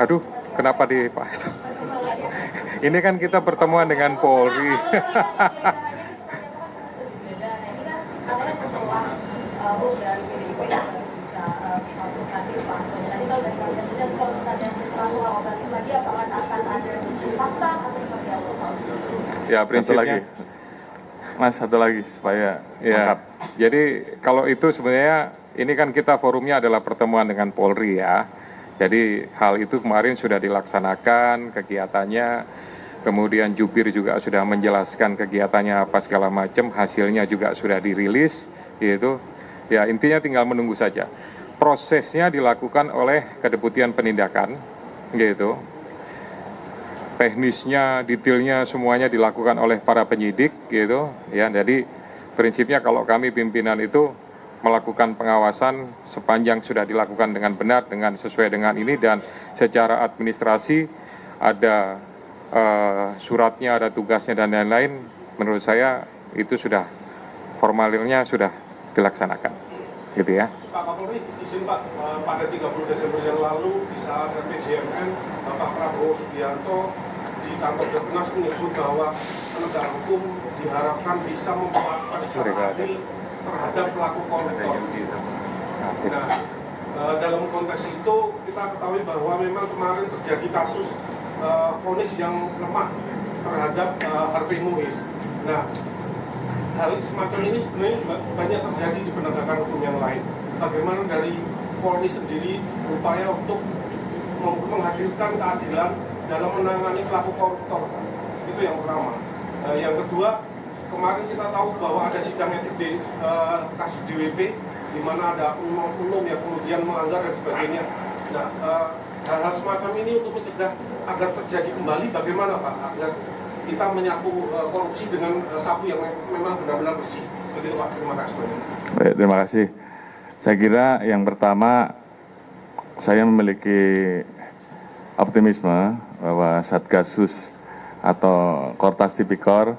Aduh, kenapa di Pak Hasto? Ini kan kita pertemuan dengan Polri. Ya, prinsipnya. Mas, satu lagi supaya ya. Jadi kalau itu sebenarnya ini kan kita forumnya adalah pertemuan dengan Polri ya. Jadi hal itu kemarin sudah dilaksanakan kegiatannya. Kemudian jubir juga sudah menjelaskan kegiatannya apa segala macam, hasilnya juga sudah dirilis, gitu. Ya intinya tinggal menunggu saja. Prosesnya dilakukan oleh Kedeputian Penindakan, gitu. Teknisnya, detailnya semuanya dilakukan oleh para penyidik, gitu. Ya, jadi prinsipnya kalau kami pimpinan itu melakukan pengawasan sepanjang sudah dilakukan dengan benar, dengan sesuai dengan ini dan secara administrasi ada suratnya, ada tugasnya dan lain-lain, menurut saya itu sudah formalnya sudah dilaksanakan, gitu ya. Pak Kapolri, izin Pak, pada 30 Desember yang lalu di saat RPJMN, Pak Prabowo Subianto di kantor Dewas menyebut bahwa penegak hukum diharapkan bisa memperlakukan secara adil terhadap pelaku koruptor. Nah, dalam konteks itu kita ketahui bahwa memang kemarin terjadi kasus vonis yang lemah terhadap Harvey Muiz. Nah, hal semacam ini sebenarnya juga banyak terjadi di penegakan hukum yang lain. Bagaimana dari Polri sendiri upaya untuk menghadirkan keadilan dalam menangani pelaku koruptor? Itu yang pertama. Yang kedua, kemarin kita tahu bahwa ada sidang etik di kasus DWP, di mana ada oknum yang kemudian melanggar dan sebagainya. Nah, hal-hal semacam ini untuk mencegah agar terjadi kembali, bagaimana Pak, agar kita menyapu korupsi dengan sapu yang memang benar-benar bersih. Begitu Pak, terima kasih banyak. Baik, terima kasih. Saya kira yang pertama, saya memiliki optimisme bahwa Satgasus atau Kortas Tipikor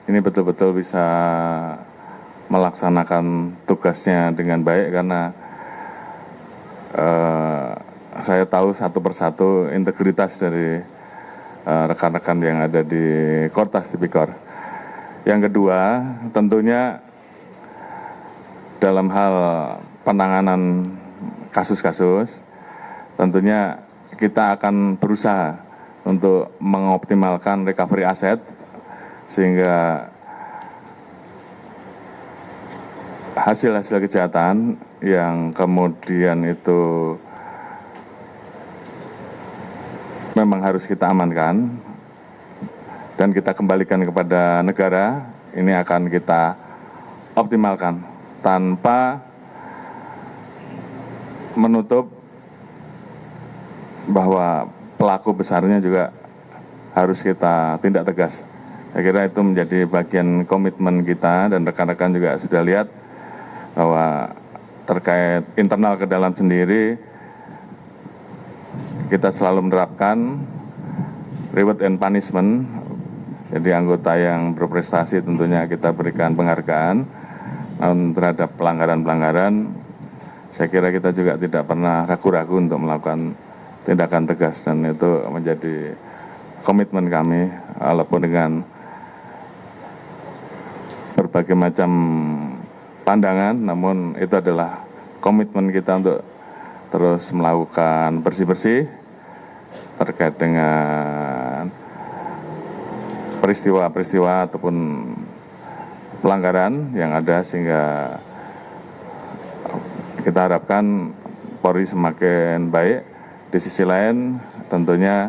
ini betul-betul bisa melaksanakan tugasnya dengan baik karena saya tahu satu persatu integritas dari rekan-rekan yang ada di Kortas Tipikor. Yang kedua, tentunya dalam hal penanganan kasus-kasus, tentunya kita akan berusaha untuk mengoptimalkan recovery aset sehingga hasil-hasil kejahatan yang kemudian itu memang harus kita amankan dan kita kembalikan kepada negara, ini akan kita optimalkan tanpa menutup bahwa pelaku besarnya juga harus kita tindak tegas. Saya kira itu menjadi bagian komitmen kita dan rekan-rekan juga sudah lihat bahwa terkait internal ke dalam sendiri kita selalu menerapkan reward and punishment. Jadi anggota yang berprestasi tentunya kita berikan penghargaan, namun terhadap pelanggaran-pelanggaran saya kira kita juga tidak pernah ragu-ragu untuk melakukan tindakan tegas dan itu menjadi komitmen kami walaupun dengan berbagai macam pandangan, namun itu adalah komitmen kita untuk terus melakukan bersih-bersih terkait dengan peristiwa-peristiwa ataupun pelanggaran yang ada sehingga kita harapkan Polri semakin baik. Di sisi lain tentunya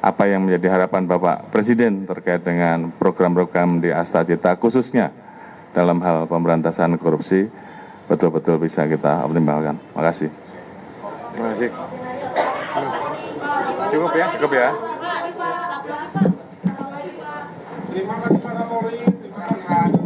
apa yang menjadi harapan Bapak Presiden terkait dengan program-program di Astagita khususnya dalam hal pemberantasan korupsi betul-betul bisa kita optimalkan. Terima kasih. Terima kasih. Cukup ya? Cukup ya? Terima kasih Pak Kapolri. Terima kasih.